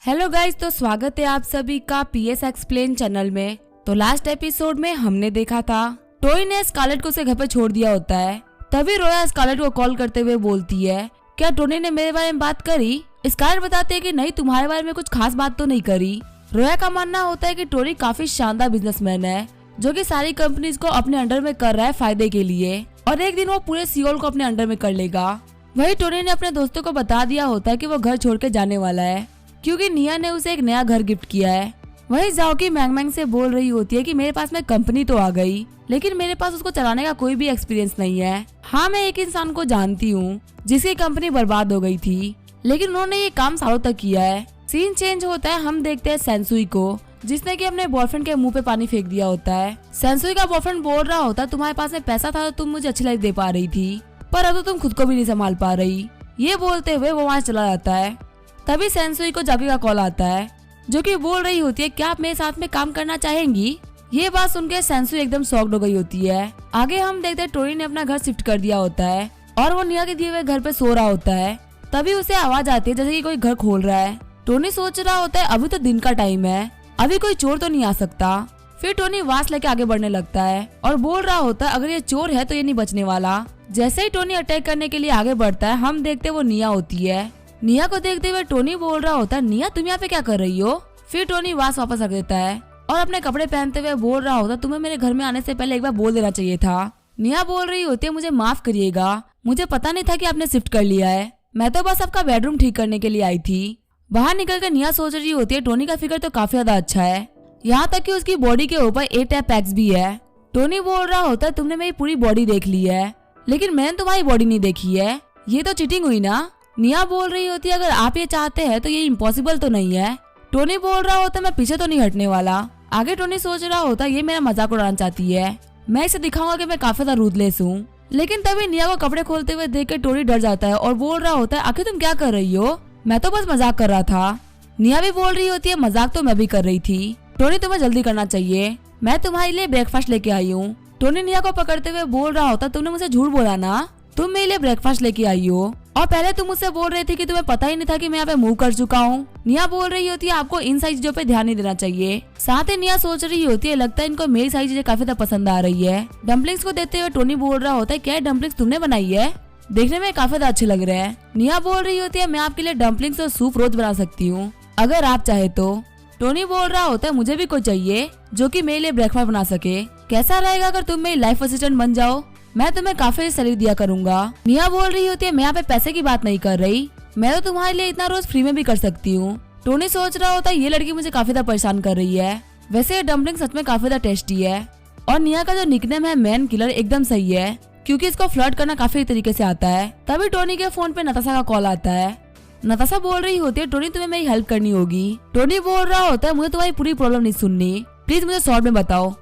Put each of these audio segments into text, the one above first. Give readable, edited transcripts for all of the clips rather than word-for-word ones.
Hello guys, तो स्वागत है आप सभी का पीएस एक्सप्लेन चैनल में। तो लास्ट एपिसोड में हमने देखा था टोनी ने स्कारलेट को उसके घर पे छोड़ दिया होता है। तभी रोया स्कारलेट को कॉल करते हुए बोलती है, क्या टोनी ने मेरे बारे में बात करी? स्कारलेट बताते है कि नहीं, तुम्हारे बारे में कुछ खास बात तो नहीं करी। रोया का मानना होता है कि टोनी काफी शानदार बिजनेसमैन है जो कि सारी कंपनीज को अपने अंडर में कर रहा है फायदे के लिए, और एक दिन वो पूरे सियोल को अपने अंडर में कर लेगा। वही टोनी ने अपने दोस्तों को बता दिया होता है कि वो घर छोड़ के जाने वाला है क्योंकि निया ने उसे एक नया घर गिफ्ट किया है। वही जाओकी मैंग से बोल रही होती है कि मेरे पास में कंपनी तो आ गई, लेकिन मेरे पास उसको चलाने का कोई भी एक्सपीरियंस नहीं है। हाँ, मैं एक इंसान को जानती हूँ जिसकी कंपनी बर्बाद हो गई थी, लेकिन उन्होंने ये काम सालों तक किया है। सीन चेंज होता है, हम देखते हैं सेंसुई को जिसने कि अपने बॉयफ्रेंड के मुंह पे पानी फेंक दिया होता है। सेंसुई का बॉयफ्रेंड बोल रहा होता है, तुम्हारे पास में पैसा था तो तुम मुझे अच्छी लाइफ दे पा रही थी, पर अब तो तुम खुद को भी नहीं संभाल पा रही। ये बोलते हुए वो वहाँ चला जाता है। तभी सेंसुई को जाकी का कॉल आता है जो कि बोल रही होती है, क्या आप मेरे साथ में काम करना चाहेंगी? ये बात सुनकर सेंसुई एकदम शॉक्ड हो गई होती है। आगे हम देखते हैं टोनी ने अपना घर शिफ्ट कर दिया होता है और वो निया के दिए हुए घर पे सो रहा होता है। तभी उसे आवाज आती है जैसे कि कोई घर खोल रहा है। टोनी सोच रहा होता है अभी तो दिन का टाइम है, अभी कोई चोर तो नहीं आ सकता। फिर टोनी वास लेके आगे बढ़ने लगता है और बोल रहा होता है, अगर ये चोर है तो ये नहीं बचने वाला। जैसे ही टोनी अटैक करने के लिए आगे बढ़ता है, हम देखते वो निया होती है। निया को देखते हुए टोनी बोल रहा होता है, निया तुम यहाँ पे क्या कर रही हो? फिर टोनी वास वापस रख देता है और अपने कपड़े पहनते हुए बोल रहा होता, तुम्हें मेरे घर में आने से पहले एक बार बोल देना चाहिए था। निया बोल रही होती है, मुझे माफ करिएगा, मुझे पता नहीं था कि आपने शिफ्ट कर लिया है, मैं तो बस आपका बेडरूम ठीक करने के लिए आई थी। बाहर निकल कर निया सोच रही होती है, टोनी का फिगर तो काफी ज्यादा अच्छा है, यहाँ तक कि उसकी बॉडी के ऊपर 8 पैक्स भी है। टोनी बोल रहा होता है, तुमने मेरी पूरी बॉडी देख ली है, लेकिन मैंने तुम्हारी बॉडी नहीं देखी है, ये तो चीटिंग हुई ना। निया बोल रही होती है, अगर आप ये चाहते हैं तो ये इम्पॉसिबल तो नहीं है। टोनी बोल रहा होता है, मैं पीछे तो नहीं हटने वाला। आगे टोनी सोच रहा होता है, ये मेरा मजाक उड़ाना चाहती है, मैं इसे दिखाऊंगा कि मैं काफी ज्यादा रूथलेस हूँ। लेकिन तभी निया को कपड़े खोलते हुए देख कर टोनी डर जाता है और बोल रहा होता है, आखिर तुम क्या कर रही हो? मैं तो बस मजाक कर रहा था। निया भी बोल रही होती है, मजाक तो मैं भी कर रही थी। टोनी तुम्हें जल्दी करना चाहिए, मैं तुम्हारे लिए ब्रेकफास्ट लेके आई हूँ। टोनी निया को पकड़ते हुए बोल रहा होता, तुमने मुझे झूठ बोला ना, तुम मेरे लिए ब्रेकफास्ट लेके आई हो, और पहले तुम मुझसे बोल रही थी कि तुम्हें पता ही नहीं था कि मैं यहाँ पे मूव कर चुका हूँ। निया बोल रही होती है, आपको इन सारी चीजों पे ध्यान नहीं देना चाहिए। साथ ही निया सोच रही होती है, लगता है इनको मेरी सारी चीजें काफी ज्यादा पसंद आ रही है। डम्पलिंग्स को देते हुए टोनी बोल रहा होता है, क्या डम्पलिंग्स तुमने बनाई है? देखने में काफी ज्यादा अच्छे लग रहे हैं। निया बोल रही होती है, मैं आपके लिए डम्पलिंग्स और सूप रोज बना सकती हूँ अगर आप चाहे तो। टोनी बोल रहा होता है, मुझे भी कोई चाहिए जो कि मेरे लिए ब्रेकफास्ट बना सके। कैसा रहेगा अगर तुम मेरी लाइफ असिस्टेंट बन जाओ, मैं तुम्हें काफी सैलरी दिया करूंगा। निया बोल रही होती है, मैं यहाँ पे पैसे की बात नहीं कर रही, मैं तो तुम्हारे लिए इतना रोज फ्री में भी कर सकती हूँ। टोनी सोच रहा होता है, ये लड़की मुझे काफी ज्यादा परेशान कर रही है। वैसे ये डम्पलिंग सच में काफी ज्यादा टेस्टी है, और निया का जो निकनेम है मैन किलर एकदम सही है क्योंकि इसको फ्लर्ट करना काफी तरीके से आता है। तभी टोनी के फोन पे नताशा का कॉल आता है। नताशा बोल रही होती है, टोनी तुम्हें मेरी हेल्प करनी होगी। टोनी बोल रहा होता है, मुझे तुम्हारी पूरी प्रॉब्लम नहीं सुननी, प्लीज मुझे शॉर्ट में बताओ।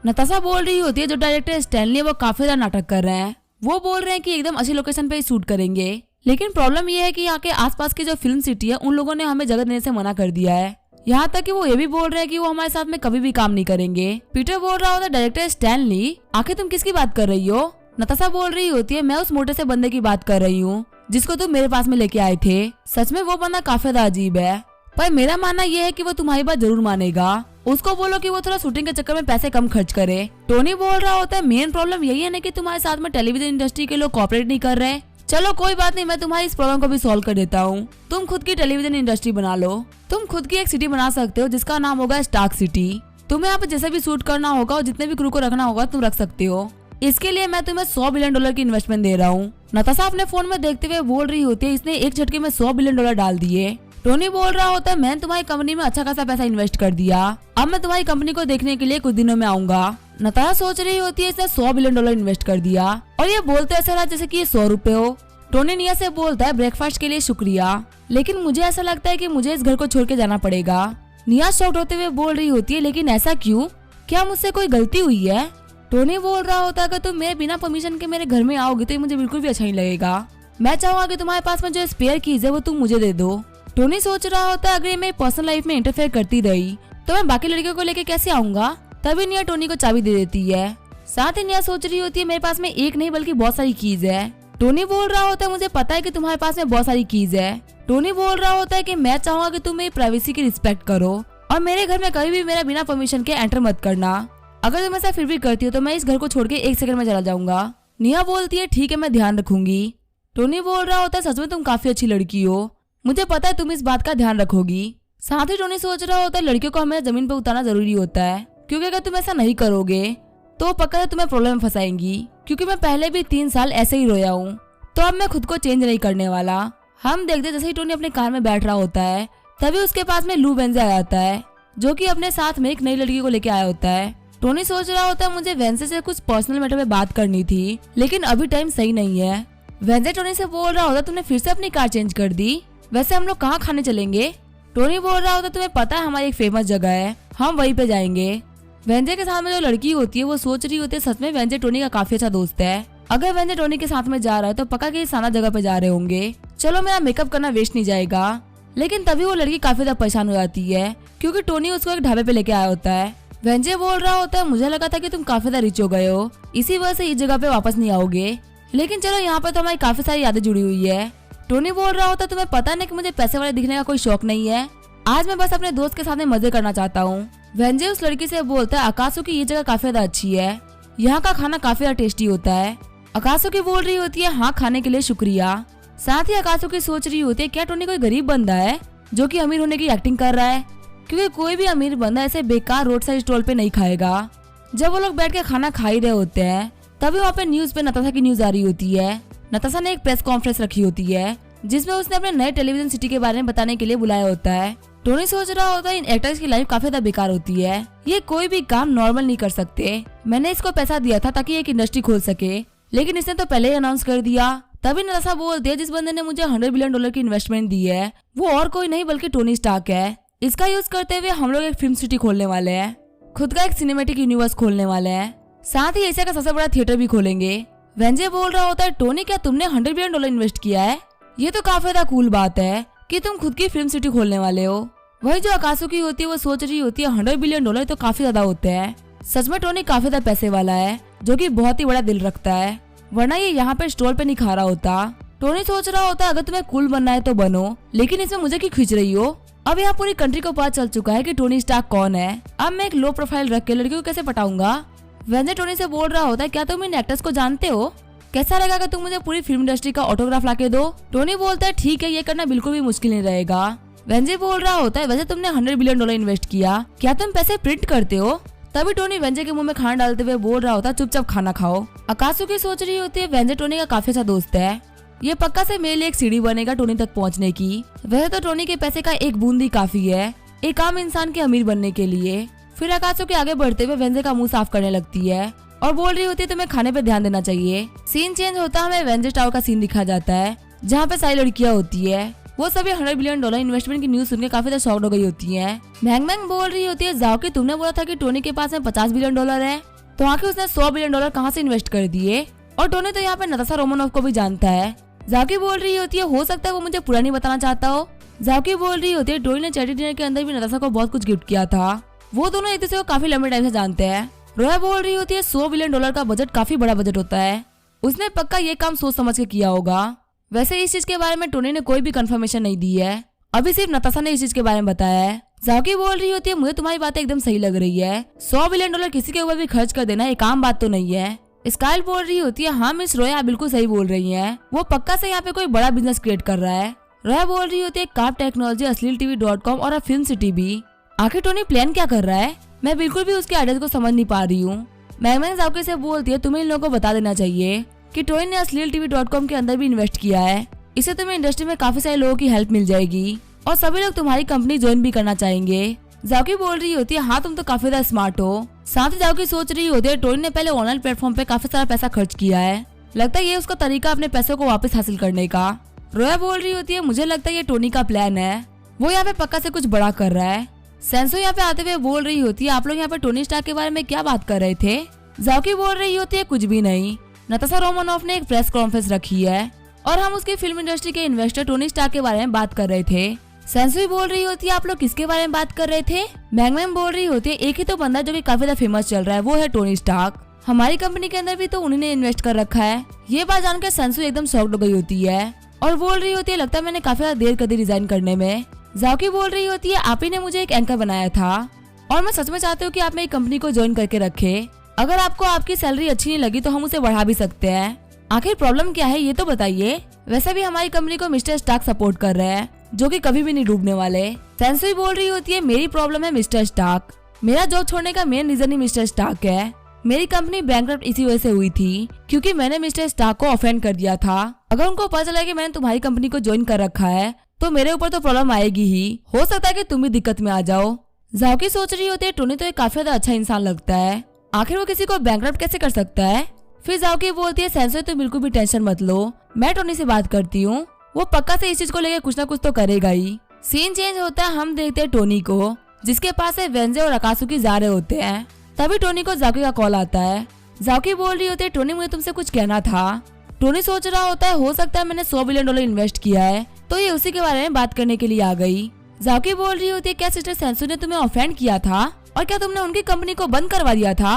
नताशा बोल रही होती है, जो डायरेक्टर स्टैनली है वो काफी ज्यादा नाटक कर रहे हैं, वो बोल रहे हैं कि एकदम अच्छी लोकेशन पे ही शूट करेंगे, लेकिन प्रॉब्लम ये है कि यहाँ के आसपास की जो फिल्म सिटी है उन लोगों ने हमें जगह देने से मना कर दिया है। यहाँ तक कि वो ये भी बोल रहे हैं कि वो हमारे साथ में कभी भी काम नहीं करेंगे। पीटर बोल रहा होता है, डायरेक्टर स्टैनली, आखिर तुम किसकी बात कर रही हो? नताशा बोल रही होती है, मैं उस मोटे से बंदे की बात कर रही हूँ जिसको तुम मेरे पास में लेके आए थे। सच में वो बंदा काफी ज्यादा अजीब है, पर मेरा मानना ये है कि वो तुम्हारी बात जरूर मानेगा। उसको बोलो कि वो थोड़ा शूटिंग के चक्कर में पैसे कम खर्च करे। टोनी बोल रहा होता है, मेन प्रॉब्लम यही है ना कि तुम्हारे साथ में टेलीविजन इंडस्ट्री के लोग कॉपरेट नहीं कर रहे। चलो कोई बात नहीं, मैं तुम्हारी इस प्रॉब्लम को भी सॉल्व कर देता हूँ। तुम खुद की टेलीविजन इंडस्ट्री बना लो, तुम खुद की एक सिटी बना सकते हो जिसका नाम होगा स्टार्क सिटी। तुम्हें यहाँ पे जैसे भी शूट करना होगा और जितने भी क्रू को रखना होगा तुम रख सकते हो। इसके लिए मैं तुम्हें $100 बिलियन की इन्वेस्टमेंट दे रहा हूँ। नताशा अपने फोन में देखते हुए बोल रही होती है, इसने एक झटके में $100 बिलियन डाल दिए। टोनी बोल रहा होता है, मैंने तुम्हारी कंपनी में अच्छा खासा पैसा इन्वेस्ट कर दिया, अब मैं तुम्हारी कंपनी को देखने के लिए कुछ दिनों में आऊंगा। नताशा सोच रही होती है, इसने $100 बिलियन इन्वेस्ट कर दिया, और ये बोलते ऐसा रहा जैसे कि ये 100 रुपए हो। टोनी निया से बोलता है, ब्रेकफास्ट के लिए शुक्रिया, लेकिन मुझे ऐसा लगता है कि मुझे इस घर को छोड़ के जाना पड़ेगा। निया शॉक्ड होते हुए बोल रही होती है, लेकिन ऐसा क्यों? क्या मुझसे कोई गलती हुई है? टोनी बोल रहा होता है, अगर तुम मेरे बिना परमिशन के मेरे घर में आओगे तो ये मुझे बिल्कुल भी अच्छा नहीं लगेगा। मैं चाहूंगा कि तुम्हारे पास में जो स्पेयर कीज है वो तुम मुझे दे दो। टोनी सोच रहा होता है, अगर ये मेरी पर्सनल लाइफ में इंटरफेयर करती रही तो मैं बाकी लड़कियों को लेके कैसे आऊंगा। तभी निया टोनी को चाबी दे देती है। साथ ही निया सोच रही होती है, मेरे पास में एक नहीं बल्कि बहुत सारी कीज है। टोनी बोल रहा होता है, मुझे पता है कि तुम्हारे पास में बहुत सारी कीज है, टोनी बोल रहा होता है कि मैं चाहूंगा कि तुम मेरी प्राइवेसी की रिस्पेक्ट करो और मेरे घर में कभी भी मेरा बिना परमिशन के एंटर मत करना। अगर तुम ऐसा फिर भी करती हो तो मैं इस घर को छोड़ के 1 सेकंड में चला जाऊंगा। निया बोलती है ठीक है, मैं ध्यान रखूंगी। टोनी बोल रहा होता है सच में तुम काफी अच्छी लड़की हो, मुझे पता है तुम इस बात का ध्यान रखोगी। साथ ही टोनी सोच रहा होता है लड़कियों को हमें जमीन पर उतारना जरूरी होता है, क्योंकि अगर तुम ऐसा नहीं करोगे तो पक्का तुम्हें प्रॉब्लम में फंसाएंगी। क्योंकि मैं पहले भी 3 साल ऐसे ही रोया हूँ, तो अब मैं खुद को चेंज नहीं करने वाला। हम देखते जैसे ही टोनी अपने कार में बैठ रहा होता है तभी उसके पास में लू वेंजे आ जाता है, जो कि अपने साथ में एक नई लड़की को लेके आया होता है। टोनी सोच रहा होता है मुझे वेंजे से कुछ पर्सनल मैटर पे बात करनी थी, लेकिन अभी टाइम सही नहीं है। वेंजे टोनी से बोल रहा होता तुमने फिर से अपनी कार चेंज कर दी, वैसे हम लोग कहाँ खाने चलेंगे? टोनी बोल रहा होता तुम्हें पता है हमारी एक फेमस जगह है, हम वहीं पे जाएंगे। वेंजे के साथ में जो लड़की होती है वो सोच रही होती है सच में वेंजे टोनी का काफी अच्छा दोस्त है। अगर वेंजे टोनी के साथ में जा रहा है तो पक्का कि साना जगह पे जा रहे होंगे, चलो मेरा मेकअप करना वेस्ट नहीं जाएगा। लेकिन तभी वो लड़की काफी ज्यादा परेशान हो जाती है, क्योंकि टोनी उसको एक ढाबे पे लेके आया होता है। वेंजे बोल रहा होता है मुझे लगा था कि तुम काफी ज्यादा रिच हो गए हो, इसी वजह से इस जगह पे वापस नहीं आओगे, लेकिन चलो यहाँ पे तो हमारी काफी सारी यादें जुड़ी हुई है। टोनी बोल रहा होता तुम्हें पता नहीं कि मुझे पैसे वाले दिखने का कोई शौक नहीं है, आज मैं बस अपने दोस्त के साथ में मजे करना चाहता हूँ। वेंजे उस लड़की से बोलता है आकाशु की ये जगह काफी ज्यादा अच्छी है, यहाँ का खाना काफी ज्यादा टेस्टी होता है। आकाशु की बोल रही होती है हाँ खाने के लिए शुक्रिया। साथ ही आकाशु की सोच रही होती है क्या टोनी कोई गरीब बंदा है जो कि अमीर होने की एक्टिंग कर रहा है, क्योंकि कोई भी अमीर बंदा ऐसे बेकार रोड साइड स्टॉल पे नहीं खाएगा। जब वो लोग बैठ के खाना खा ही रहे होते हैं तभी वहाँ पे न्यूज पे नताशा की न्यूज आ रही होती है। नताशा ने एक प्रेस कॉन्फ्रेंस रखी होती है जिसमें उसने अपने नए टेलीविजन सिटी के बारे में बताने के लिए बुलाया होता है। टोनी सोच रहा होता है इन एक्टर्स की लाइफ काफी ज्यादा बेकार होती है, ये कोई भी काम नॉर्मल नहीं कर सकते। मैंने इसको पैसा दिया था ताकि एक इंडस्ट्री खोल सके, लेकिन इसने तो पहले ही अनाउंस कर दिया। तभी नताशा बोलती है जिस बंदे ने मुझे $100 बिलियन की इन्वेस्टमेंट दी है वो और कोई नहीं बल्कि टोनी स्टार्क है। इसका यूज करते हुए हम लोग एक फिल्म सिटी खोलने वाले हैं, खुद का एक सिनेमेटिक यूनिवर्स खोलने वाले हैं, साथ ही एशिया का सबसे बड़ा थिएटर भी खोलेंगे। वेंजे बोल रहा होता है टोनी क्या तुमने $100 बिलियन इन्वेस्ट किया है? ये तो काफी ज्यादा कूल बात है कि तुम खुद की फिल्म सिटी खोलने वाले हो। वही जो आकाशु की होती है वो सोच रही होती है $100 बिलियन तो काफी ज्यादा होते हैं। सच में टोनी काफी ज्यादा पैसे वाला है, जो कि बहुत ही बड़ा दिल रखता है, वरना ये यहाँ पे स्टॉल पे नहीं खा रहा होता। टोनी सोच रहा होता है अगर तुम्हें कूल बनना है तो बनो, लेकिन इसमें मुझे क्यों खींच रही हो? अब यहाँ पूरी कंट्री को पता चल चुका है कि टोनी स्टार्क कौन है। अब मैं एक लो प्रोफाइल रख के लड़कियों को कैसे पटाऊंगा? वेंजे टोनी से बोल रहा होता है क्या तुम इन एक्टर्स को जानते हो? कैसा रहेगा अगर तुम मुझे पूरी फिल्म इंडस्ट्री का ऑटोग्राफ लाके दो? टोनी बोलता है ठीक है, ये करना बिल्कुल भी मुश्किल नहीं रहेगा। वेंजे बोल रहा होता है वैसे तुमने $100 बिलियन इन्वेस्ट किया, क्या तुम पैसे प्रिंट करते हो? तभी टोनी वेंजे के मुंह में खाना डालते हुए बोल रहा होता है चुपचाप खाना खाओ। आकाशु की सोच रही होती है वेंजे टोनी का काफी अच्छा दोस्त है, ये पक्का से मेरे लिए एक सीढ़ी बनेगा टोनी तक पहुंचने की। वैसे तो टोनी के पैसे का एक बूंद ही काफी है एक आम इंसान के अमीर बनने के लिए। फिर आकाशु के आगे बढ़ते हुए वेंजे का मुंह साफ करने लगती है और बोल रही होती है तुम्हें खाने पे ध्यान देना चाहिए। सीन चेंज होता है, हमें वेंजे टावर का सीन दिखाया जाता है जहाँ पे सारी लड़कियां होती है। वो सभी $100 बिलियन इन्वेस्टमेंट की न्यूज सुनकर काफी ज्यादा शॉक्ड हो गई होती है। मैंग मैंग बोल रही होती है जाओ कि तुमने बोला था कि टोनी के पास में $50 बिलियन है, तो आखिर उसने $100 बिलियन कहाँ से इन्वेस्ट कर दिए? और टोनी तो यहाँ पे नताशा रोमानोफ को भी जानता है। जाकी बोल रही होती है हो सकता है वो मुझे पूरा नहीं बताना चाहता हो। जाकी बोल रही होती है टोनी ने चैरिटी डिनर के अंदर भी नताशा को बहुत कुछ गिफ्ट किया था, वो दोनों एक दूसरे को काफी लंबे टाइम से जानते हैं। रोया बोल रही होती है $100 बिलियन का बजट काफी बड़ा बजट होता है, उसने पक्का ये काम सोच समझ के किया होगा। वैसे इस चीज के बारे में टोनी ने कोई भी कंफर्मेशन नहीं दी है, अभी सिर्फ नताशा ने इस चीज के बारे में बताया है। जाकी बोल रही होती है मुझे तुम्हारी बातें एकदम सही लग रही है, $100 बिलियन किसी के ऊपर भी खर्च कर देना एक आम बात तो नहीं है। स्काइल बोल रही होती है हाँ मिस रोया बिल्कुल सही बोल रही है, वो पक्का से यहाँ पे कोई बड़ा बिजनेस क्रिएट कर रहा है। रोया बोल रही होती है कार्प टेक्नोलॉजी, asleeltv.com और फिल्म सिटी भी। आखिर टोनी प्लान क्या कर रहा है? मैं बिल्कुल भी उसके आइडियाज को समझ नहीं पा रही हूँ। मैगमैन जाकी से बोलती है तुम्हें इन लोगों को बता देना चाहिए कि टोनी ने asleeltv.com के अंदर भी इन्वेस्ट किया है, इससे तुम्हें इंडस्ट्री में काफी सारे लोगों की हेल्प मिल जाएगी और सभी लोग तुम्हारी कंपनी ज्वाइन भी करना चाहेंगे। जाकी बोल रही होती है हाँ तुम तो काफी ज्यादा स्मार्ट हो। साथ ही जाकी सोच रही होती है टोनी ने पहले ऑनलाइन प्लेटफॉर्म पे काफी सारा पैसा खर्च किया है, लगता है ये उसका तरीका अपने पैसों को वापस हासिल करने का। रोया बोल रही होती है मुझे लगता है ये टोनी का प्लान है, वो यहाँ पे पक्का से कुछ बड़ा कर रहा है। सेंसो यहाँ पे आते हुए बोल रही होती है आप लोग यहाँ पे टोनी स्टार्क के बारे में क्या बात कर रहे थे? जाकी बोल रही होती है कुछ भी नहीं, नताशा रोमानोफ ने एक प्रेस कॉन्फ्रेंस रखी है और हम उसकी फिल्म इंडस्ट्री के इन्वेस्टर टोनी स्टार्क के बारे में बात कर रहे थे। सेंसुई बोल रही होती है आप लोग किसके बारे में बात कर रहे थे? मैंगमैन बोल रही होती है एक ही तो बंदा जो कि काफी ज्यादा फेमस चल रहा है, वो है टोनी स्टार्क, हमारी कंपनी के अंदर भी तो उन्होंने इन्वेस्ट कर रखा है। ये बात जानकर सेंसुई एकदम शॉक्ड हो गई होती है। और बोल रही होती है लगता है मैंने काफी ज्यादा देर कर दी रिजाइन करने में। जाओकी बोल रही होती है आप ही ने मुझे एक एंकर बनाया था और मैं सच में चाहती हूँ कि आप मेरी कंपनी को ज्वाइन करके रखे। अगर आपको आपकी सैलरी अच्छी नहीं लगी तो हम उसे बढ़ा भी सकते हैं। आखिर प्रॉब्लम क्या है ये तो बताइए। वैसे भी हमारी कंपनी को मिस्टर स्टार्क सपोर्ट कर रहे हैं जो कि कभी भी नहीं डूबने वाले। सेंसुई बोल रही होती है मेरी प्रॉब्लम है मिस्टर स्टार्क। मेरा जॉब छोड़ने का मेन रीजन ही मिस्टर स्टार्क है। मेरी कंपनी बैंकरप्ट इसी वजह से हुई थी क्योंकि मैंने मिस्टर स्टार्क को ऑफेंड कर दिया था। अगर उनको पता चला कि मैंने तुम्हारी कंपनी को ज्वाइन कर रखा है तो मेरे ऊपर तो प्रॉब्लम आएगी ही। हो सकता है कि तुम भी दिक्कत में आ जाओ। जाओकी सोच रही होती है टोनी तो एक काफी ज्यादा अच्छा इंसान लगता है, आखिर वो किसी को बैंकरप्ट कैसे कर सकता है। फिर जाओकी बोलती है सेंसुई तो बिल्कुल भी टेंशन मत लो, मैं टोनी से बात करती हूँ, वो पक्का से इस चीज को लेकर कुछ ना कुछ तो करेगा ही। सीन चेंज होता है, हम देखते हैं टोनी को जिसके पास वेंजे और अकासुकी जा रहे होते हैं। तभी टोनी को जाओकी का कॉल आता है। जाओकी बोल रही होती है टोनी मुझे तुमसे कुछ कहना था। टोनी सोच रहा होता है हो सकता है मैंने $100 बिलियन इन्वेस्ट किया है तो ये उसी के बारे में बात करने के लिए आ गई। जाओकी बोल रही होती है क्या सिस्टर सेंसुई ने तुम्हें ऑफेंड किया था और क्या तुमने उनकी कंपनी को बंद करवा दिया था।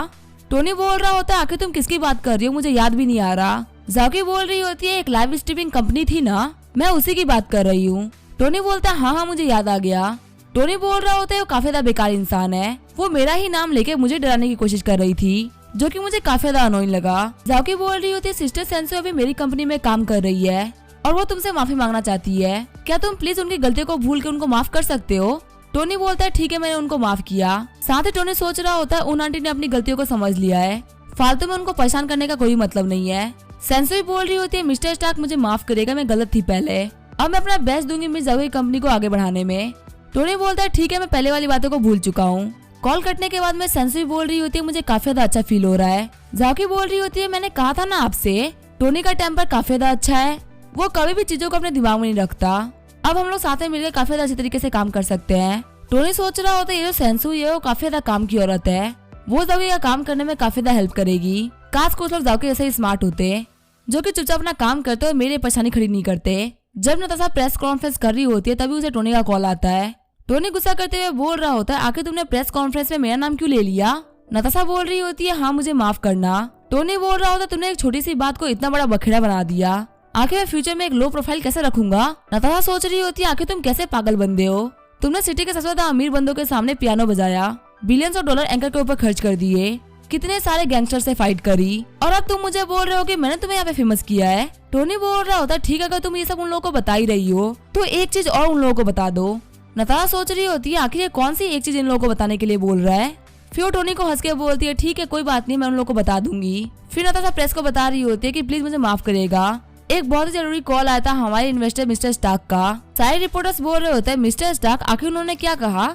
टोनी बोल रहा होता है आखिर तुम किसकी बात कर रही हो, मुझे याद भी नहीं आ रहा। जाओकी बोल रही होती है एक लाइव स्ट्रीमिंग कंपनी थी ना, मैं उसी की बात कर रही हूँ। टोनी बोलता है हाँ मुझे याद आ गया। टोनी बोल रहा होता है वो काफी ज्यादा बेकार इंसान है, वो मेरा ही नाम लेके मुझे डराने की कोशिश कर रही थी जो कि मुझे काफी ज्यादा अनोइंग लगा। जाओकी बोल रही होती है सिस्टर सेंसुई अभी मेरी कंपनी में काम कर रही है और वो तुमसे माफी मांगना चाहती है, क्या तुम प्लीज उनकी गलती को भूल के उनको माफ कर सकते हो। टोनी बोलता है ठीक है मैंने उनको माफ किया। साथ ही टोनी सोच रहा होता है उन आंटी ने अपनी गलतियों को समझ लिया है, फालतू में उनको परेशान करने का कोई मतलब नहीं है। सेंसुई बोल रही होती है मिस्टर स्टार्क मुझे माफ करेगा, मैं गलत थी पहले, अब मैं अपना बेस्ट दूंगी मिस जाओकी कंपनी को आगे बढ़ाने में। टोनी बोलता है ठीक है मैं पहले वाली बातों को भूल चुका हूँ। कॉल कटने के बाद में सेंसुई बोल रही होती है मुझे काफी ज्यादा अच्छा फील हो रहा है। जाओकी बोल रही होती है मैंने कहा था ना आपसे टोनी का टेम्पर काफी ज्यादा अच्छा है, वो कभी भी चीजों को अपने दिमाग में नहीं रखता। अब हम लोग साथ में मिलकर काफी ज्यादा अच्छे तरीके से काम कर सकते हैं। टोनी सोच रहा होता है ये जो सेंसुई है वो काफी ज्यादा काम की औरत है, वो जाओकी का काम करने में काफी ज्यादा हेल्प करेगी। काश कुछ लोग जाओकी जैसे ही स्मार्ट होते जो कि चुपचाप अपना काम करते और मेरे परेशानी खड़ी नहीं करते। जब नताशा प्रेस कॉन्फ्रेंस कर रही होती है तभी उसे टोनी का कॉल आता है। टोनी गुस्सा करते हुए बोल रहा होता है आखिर तुमने प्रेस कॉन्फ्रेंस में मेरा नाम क्यों ले लिया। नताशा बोल रही होती है हाँ मुझे माफ करना। टोनी बोल रहा होता है तुमने एक छोटी सी बात को इतना बड़ा बखेड़ा बना दिया, आखिर मैं फ्यूचर में एक लो प्रोफाइल कैसे रखूंगा। नताशा सोच रही होती है आखिर तुम कैसे पागल बंदे हो, तुमने सिटी के सबसे ज्यादा अमीर बंदों के सामने पियानो बजाया, बिलियंस ऑफ डॉलर एंकर के ऊपर खर्च कर दिए, कितने सारे गैंगस्टर से फाइट करी और अब तुम मुझे बोल रहे हो कि मैंने तुम्हें यहाँ पे फेमस किया है। टोनी बोल रहा होता है ठीक है अगर तुम ये सब उन लोगों को बता ही रही हो तो एक चीज और उन लोगों को बता दो। नताशा सोच रही होती है आखिर ये कौन सी एक चीज इन लोगों को बताने के लिए बोल रहा है। फिर वो टोनी को हंस के बोलती है ठीक है कोई बात नहीं मैं उन लोगों को बता दूंगी। फिर नताशा प्रेस को बता रही होती है कि प्लीज मुझे माफ करेगा, एक बहुत ही जरूरी कॉल आया था हमारे इन्वेस्टर मिस्टर स्टार्क का। सारे रिपोर्टर्स बोल रहे होते हैं मिस्टर स्टार्क आखिर उन्होंने क्या कहा,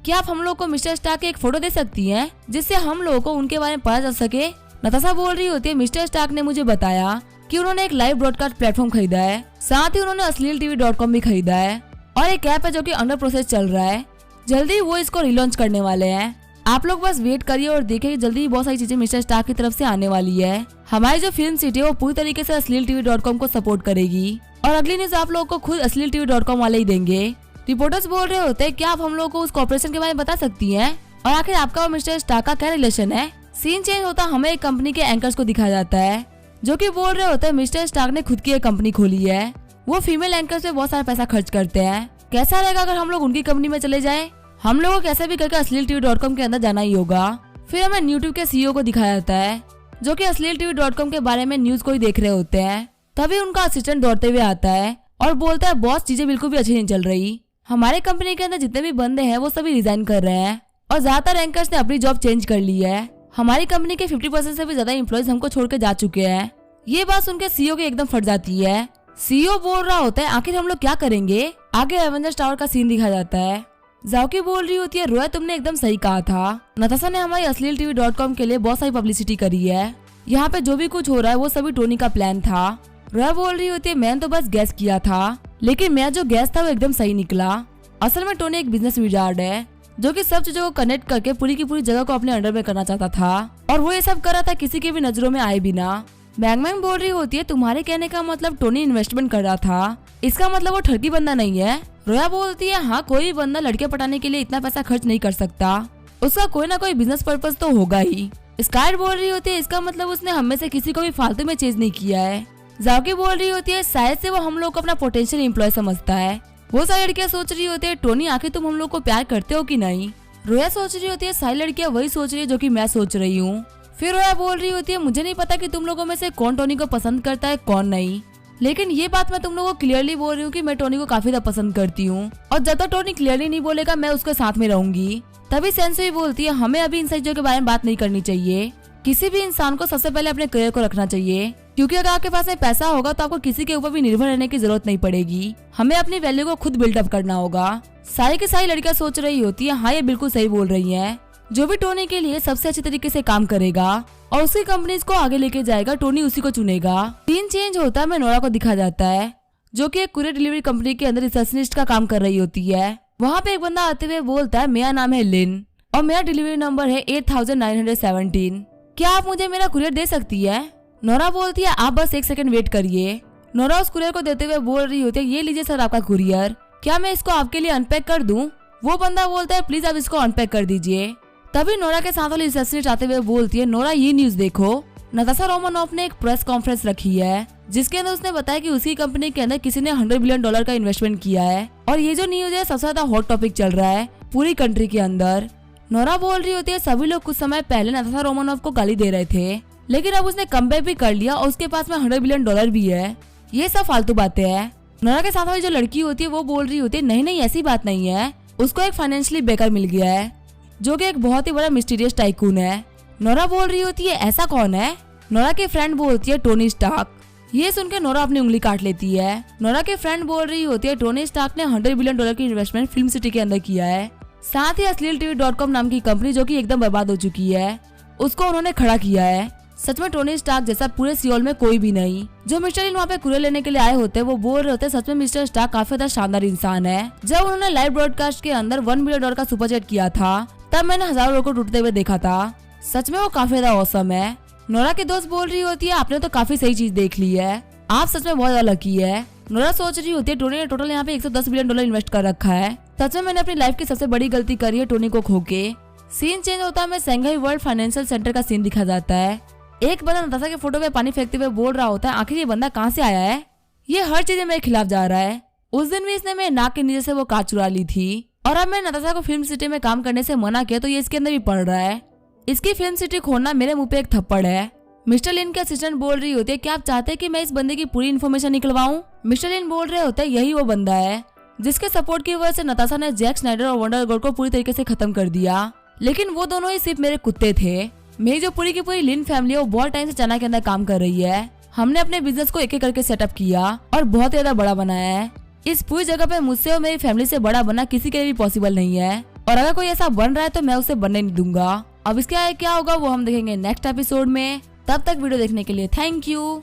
क्या आप हम लोग को मिस्टर स्टार्क की एक फोटो दे सकती हैं जिससे हम लोगों को उनके बारे में पता चल सके। नताशा बोल रही होती है मिस्टर स्टार्क ने मुझे बताया कि उन्होंने एक लाइव ब्रॉडकास्ट प्लेटफॉर्म खरीदा है, साथ ही उन्होंने अश्लील-tv.com भी खरीदा है और एक ऐप है जो कि अंडर प्रोसेस चल रहा है, जल्दी वो इसको रिलॉन्च करने वाले हैं। आप लोग बस वेट करिए और देखिए कि जल्दी बहुत सारी चीजें मिस्टर स्टार्क की तरफ से आने वाली है। हमारी जो फिल्म सिटी है वो पूरी तरीके से अश्लील-tv.com को सपोर्ट करेगी और अगली न्यूज आप लोगों को खुद अश्लील-tv.com वाले ही देंगे। रिपोर्टर्स बोल रहे होते हैं क्या आप हम लोगों को उस कॉर्पोरेशन के बारे में बता सकती हैं और आखिर आपका और मिस्टर स्टार्क का क्या रिलेशन है। सीन चेंज होता हमें एक कंपनी के एंकर्स को दिखाया जाता है जो कि बोल रहे होते हैं मिस्टर स्टार्क ने खुद की एक कंपनी खोली है, वो फीमेल एंकर्स पे बहुत सारा पैसा खर्च करते हैं, कैसा रहेगा अगर हम लोग उनकी कंपनी में चले जाए। हम लोगों को कैसे भी करके अश्लील-tv.com के अंदर जाना ही होगा। फिर हमें यूट्यूब के सीईओ को दिखाया जाता है जो कि अश्लील-tv.com के बारे में न्यूज को ही देख रहे होते हैं। तभी उनका असिस्टेंट दौड़ते हुए आता है और बोलता है बॉस चीजें बिल्कुल भी अच्छी नहीं चल रही, हमारे कंपनी के अंदर जितने भी बंदे हैं वो सभी रिजाइन कर रहे हैं और ज्यादातर एंकर्स ने अपनी जॉब चेंज कर ली है, हमारी कंपनी के 50% से भी ज्यादा एम्प्लॉइज हमको छोड़ के जा चुके हैं। ये बात सुनकर सीईओ की एकदम फट जाती है। सीईओ बोल रहा होता है आखिर हम लोग क्या करेंगे। आगे एवेंजर्स टावर का सीन दिखाया जाता है। जाओकी बोल रही होती है रोया तुमने एकदम सही कहा था, नताशा ने हमारी अश्लील-tv.com के लिए बहुत सारी पब्लिसिटी करी है, यहाँ पे जो भी कुछ हो रहा है वो सभी टोनी का प्लान था। रोया बोल रही होती है मैंने तो बस गैस किया था लेकिन मेरा जो गैस था वो एकदम सही निकला। असल में टोनी एक बिजनेस विजार्ड है जो कि सब चीजों को कनेक्ट करके पूरी की पूरी जगह को अपने अंडर में करना चाहता था और वो ये सब कर रहा था किसी की भी नजरों में आए बिना। बैंगमैन बोल रही होती है तुम्हारे कहने का मतलब टोनी इन्वेस्टमेंट कर रहा था, इसका मतलब वो ठगी बंदा नहीं है। रोया बोलती है हाँ कोई भी बंदा लड़के पटाने के लिए इतना पैसा खर्च नहीं कर सकता, उसका कोई ना कोई बिजनेस पर्पज तो होगा ही। स्काइट बोल रही होती है इसका मतलब उसने हम में से किसी को भी फालतू में चेज नहीं किया है, जाओकी बोल रही होती है शायद से वो हम लोग को अपना पोटेंशियल एम्प्लॉय समझता है। वो सारी लड़कियां सोच रही होती है टोनी आखिर तुम हम लोग को प्यार करते हो कि नहीं। रोया सोच रही होती है सारी लड़कियां वही सोच रही है जो कि मैं सोच रही हूँ। फिर रोया बोल रही होती है मुझे नहीं पता कि तुम लोगों में से कौन टोनी को पसंद करता है कौन नहीं, लेकिन ये बात मैं तुम लोगों को क्लियरली बोल रही हूँ कि मैं टोनी को काफी ज्यादा पसंद करती हूँ और जब तक टोनी क्लियरली नहीं बोलेगा मैं उसके साथ में रहूंगी। तभी सेंसुई बोलती है हमें अभी इन चीजों के बारे में बात नहीं करनी चाहिए। किसी भी इंसान को सबसे पहले अपने करियर को रखना चाहिए, क्योंकि अगर आपके पास में पैसा होगा तो आपको किसी के ऊपर भी निर्भर रहने की जरूरत नहीं पड़ेगी। हमें अपनी वैल्यू को खुद बिल्डअप करना होगा। सारी की सारी लड़कियां सोच रही होती है हाँ ये बिल्कुल सही बोल रही है। जो भी टोनी के लिए सबसे अच्छे तरीके से काम करेगा और उसकी कंपनी को आगे लेके जाएगा टोनी उसी को चुनेगा। सीन चेंज होता है, मैं नोरा को दिखा जाता है जो कि एक कुरियर डिलीवरी कंपनी के अंदर रिसेप्शनिस्ट का काम कर रही होती है। वहाँ पे एक बंदा आते हुए बोलता है मेरा नाम है लिन और मेरा डिलीवरी नंबर है 8917। क्या आप मुझे मेरा कुरियर दे सकती है? नोरा बोलती है आप बस 1 सेकंड वेट करिए। नोरा उस कुरियर को देते हुए बोल रही होती है ये लीजिए सर आपका कुरियर, क्या मैं इसको आपके लिए अनपैक कर दूं? वो बंदा बोलता है प्लीज आप इसको अनपैक कर दीजिए। तभी नोरा के साथ वाली रिसेप्शनिस्ट आते हुए बोलती है नोरा ये न्यूज देखो, नताशा रोमानोफ ने एक प्रेस कॉन्फ्रेंस रखी है जिसके अंदर उसने बताया कि उसकी कंपनी के अंदर किसी ने $100 बिलियन का इन्वेस्टमेंट किया है और ये जो न्यूज है सबसे ज्यादा हॉट टॉपिक चल रहा है पूरी कंट्री के अंदर। नोरा बोल रही होती है सभी लोग कुछ समय पहले नताशा रोमानोफ को गाली दे रहे थे, लेकिन अब उसने कमबैक भी कर लिया और उसके पास में $100 बिलियन भी है। ये सब फालतू बातें हैं। नोरा के साथ वाली जो लड़की होती है वो बोल रही होती है नहीं नहीं ऐसी बात नहीं है, उसको एक फाइनेंशियली बेकर मिल गया है जो कि एक बहुत ही बड़ा मिस्टीरियस टाइकून है। नोरा बोल रही होती है ऐसा कौन है? नोरा की फ्रेंड बोलती है टोनी स्टार्क। ये सुनकर नोरा अपनी उंगली काट लेती है। नोरा की फ्रेंड बोल रही होती है टोनी स्टार्क ने $100 बिलियन की इन्वेस्टमेंट फिल्म सिटी के अंदर किया है, साथ ही अश्लील.com नाम की कंपनी जो कि एकदम बर्बाद हो चुकी है उसको उन्होंने खड़ा किया है। सच में टोनी स्टार्क जैसा पूरे सियोल में कोई भी नहीं। जो मिस्टर लिन वहाँ पे कुरियर लेने के लिए आए होते हैं वो बोल रहे होते हैं सच में मिस्टर स्टार्क काफी ज्यादा शानदार इंसान है। जब उन्होंने लाइव ब्रॉडकास्ट के अंदर $1 बिलियन का सुपर चैट किया था तब मैंने हजारों लोगों को टूटते हुए देखा था। सच में वो काफी ज्यादा औसम है। नोरा की दोस्त बोल रही होती है आपने तो काफी सही चीज देख ली है, आप सच में बहुत ज्यादा लकी है। नोरा सोच रही होती है टोनी ने टोटल यहाँ पे $110 बिलियन इन्वेस्ट कर रखा है। सच में मैंने अपनी लाइफ की सबसे बड़ी गलती करी है टोनी को खो के। सीन चेंज होता है, मैं शंघाई वर्ल्ड फाइनेंशियल सेंटर का सीन दिखा जाता है। एक बंदा नताशा के फोटो पे पानी फेंकते हुए बोल रहा होता है आखिर ये बंदा कहाँ से आया है, ये हर चीज मेरे खिलाफ जा रहा है। उस दिन भी इसने मेरे नाक के नीचे से वो कांच चुरा ली थी और अब मैं नताशा को फिल्म सिटी में काम करने से मना किया तो ये इसके अंदर भी पड़ रहा है। इसकी फिल्म सिटी खोलना मेरे मुंह पे एक थप्पड़ है। मिस्टर लिन के असिस्टेंट बोल रही होती है क्या आप चाहते हैं कि मैं इस बंदे की पूरी इन्फॉर्मेशन निकलवाऊं? मिस्टर लिन बोल रहे होते हैं यही वो बंदा है जिसके सपोर्ट की वजह से नताशा ने जैक स्नाइडर और वंडर गर्ल को पूरी तरीके से खत्म कर दिया, लेकिन वो दोनों ही सिर्फ मेरे कुत्ते थे। मेरी जो पूरी की पूरी लिन फैमिली है वो बहुत टाइम से चाइना के अंदर काम कर रही है। हमने अपने बिजनेस को एक एक करके सेटअप किया और बहुत ज्यादा बड़ा बनाया है। इस पूरी जगह पे मुझसे और मेरी फैमिली से बड़ा बनना किसी के लिए भी पॉसिबल नहीं है और अगर कोई ऐसा बन रहा है तो मैं उसे बनने नहीं दूंगा। अब इसके आगे क्या होगा वो हम देखेंगे नेक्स्ट एपिसोड में। तब तक वीडियो देखने के लिए थैंक यू।